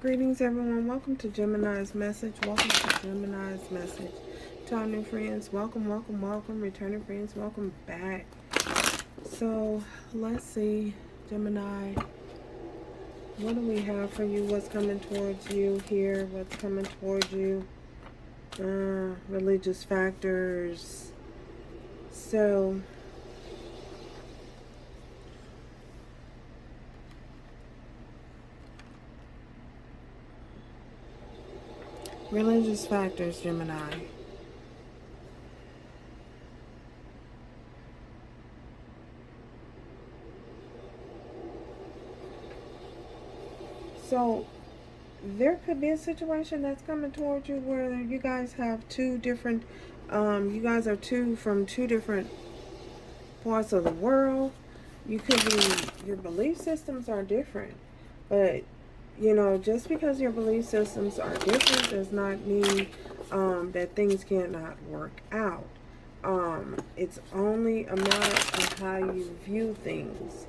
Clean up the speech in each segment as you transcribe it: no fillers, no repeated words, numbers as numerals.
Greetings, everyone. Welcome to Gemini's message. Welcome to Gemini's message. To our new friends, welcome, welcome, welcome. Returning friends, welcome back. So, let's see, Gemini, what do we have for you? What's coming towards you here? What's coming towards you? Religious factors. So, religious factors, Gemini. So, there could be a situation that's coming towards you where you guys have two different, you guys are from two different parts of the world. You could be, your belief systems are different, but just because your belief systems are different does not mean that things cannot work out. It's only a matter of how you view things.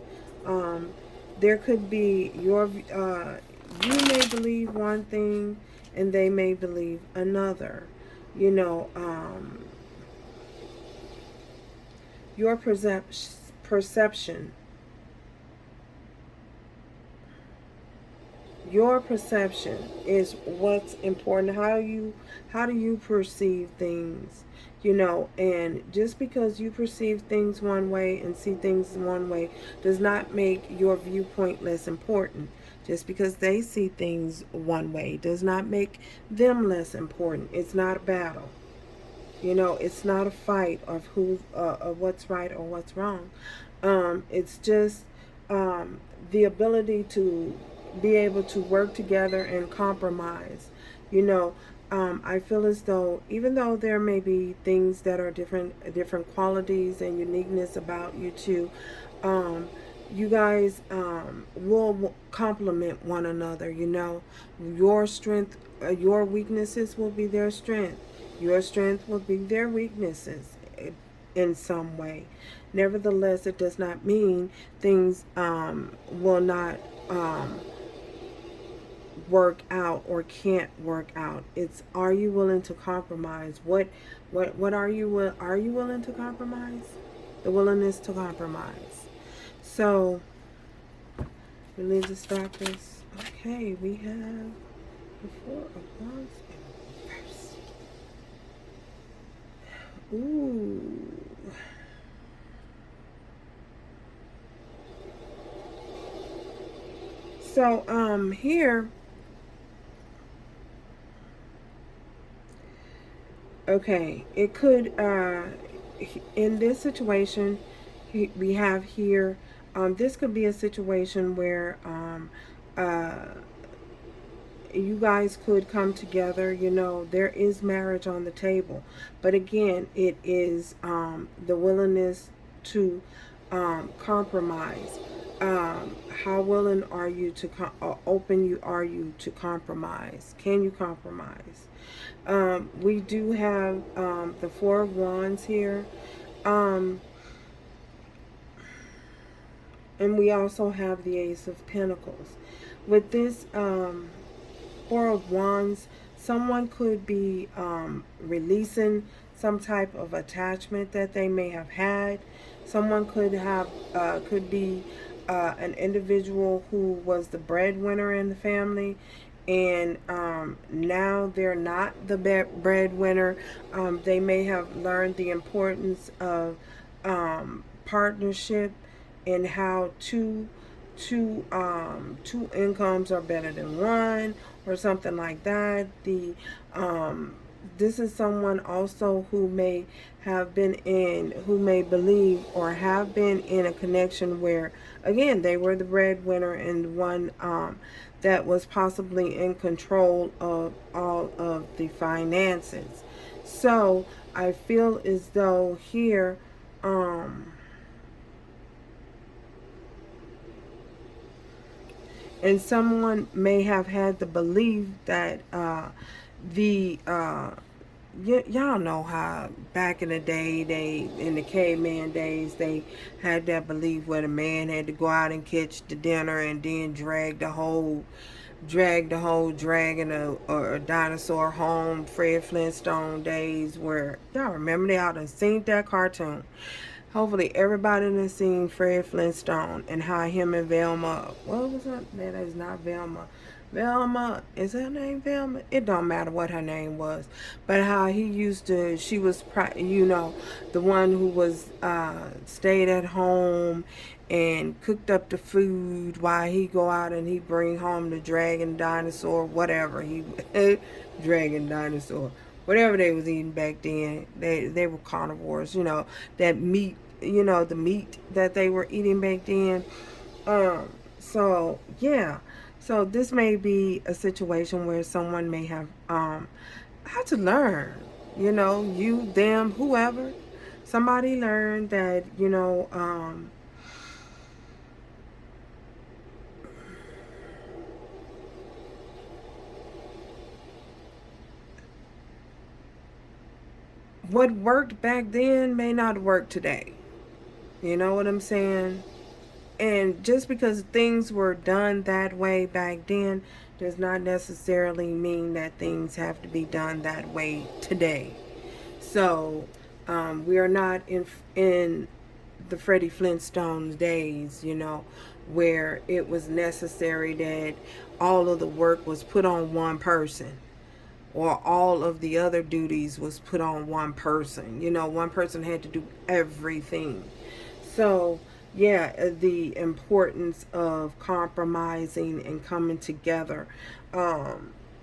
There could be you may believe one thing and they may believe another. You know, your perception. Your perception is what's important. How do you perceive things? And just because you perceive things one way and see things one way does not make your viewpoint less important. Just because they see things one way does not make them less important. It's not a battle. It's not a fight of what's right or what's wrong. It's just the ability to be able to work together and compromise. I feel as though even though there may be things that are different qualities and uniqueness about you two, you guys will complement one another. Your strength, your weaknesses will be their strength. Your strength will be their weaknesses in some way. Nevertheless, it does not mean things will not work out or can't work out. It's, are you willing to compromise? What are you willing to compromise? The willingness to compromise. So, religious factors. Okay, we have the Four of Wands in reverse. Ooh. So, here, okay, it could, in this situation, we have here, this could be a situation where, you guys could come together. There is marriage on the table, but again, it is the willingness to compromise. How willing are you to are you to compromise? Can you compromise? We do have the Four of Wands here, and we also have the Ace of Pentacles. With this Four of Wands, someone could be releasing some type of attachment that they may have had. Someone could be an individual who was the breadwinner in the family, and now they're not the breadwinner. They may have learned the importance of partnership and how two incomes are better than one, or something like that. This is someone also who may believe or have been in a connection where, again, they were the breadwinner and one that was possibly in control of all of the finances. So I feel as though here, and someone may have had the belief that y'all know how back in the day, in the caveman days, they had that belief where the man had to go out and catch the dinner and then drag the whole dragged the whole dragon or a dinosaur home. Fred Flintstone days, where y'all remember they all done seen that cartoon. Hopefully everybody done seen Fred Flintstone and how him and Velma, what was her? That is not Velma. Velma, is her name Velma? It don't matter what her name was, but how he used to, she was, the one who was stayed at home and cooked up the food while he go out and he bring home the dragon dinosaur, whatever he, dragon dinosaur, whatever they was eating back then. They were carnivores, that meat, the meat that they were eating back then. So yeah, so this may be a situation where someone may have had to learn, you, them, whoever, somebody learned that, what worked back then may not work today. You know what I'm saying? And just because things were done that way back then does not necessarily mean that things have to be done that way today. So we are not in the Freddie Flintstones days, where it was necessary that all of the work was put on one person, or all of the other duties was put on one person. One person had to do everything. So, yeah, the importance of compromising and coming together.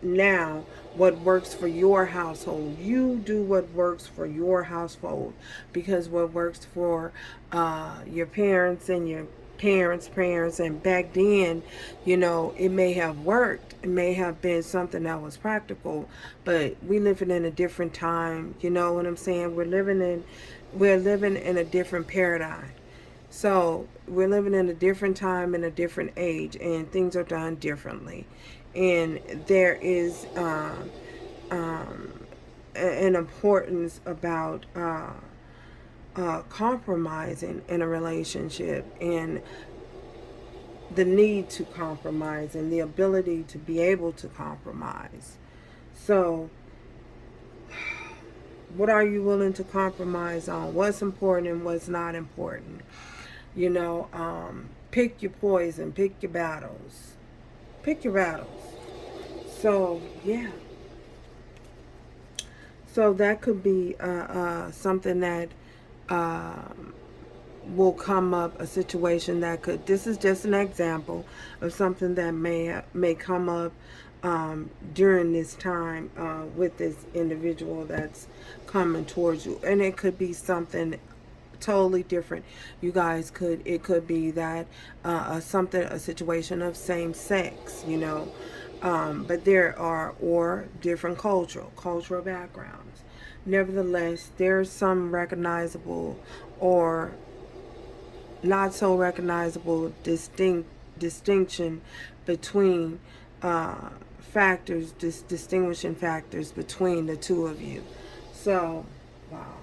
Now, what works for your household, you do what works for your household, because what works for your parents and your parents, and back then, it may have worked. It may have been something that was practical, but we living in a different time. You know what I'm saying? We're living in a different paradigm. So we're living in a different time and a different age, and things are done differently. And there is an importance about compromising in a relationship, and the need to compromise and the ability to be able to compromise. So, what are you willing to compromise on? What's important and what's not important? Pick your poison, pick your battles. Pick your battles. So, yeah. So that could be something that will come up, a situation that could, this is just an example of something that may come up during this time with this individual that's coming towards you. And it could be something totally different. You guys it could be that a situation of same sex, but there are, or different cultural backgrounds. Nevertheless, there's some recognizable or not so recognizable distinction between distinguishing factors between the two of you. So, wow.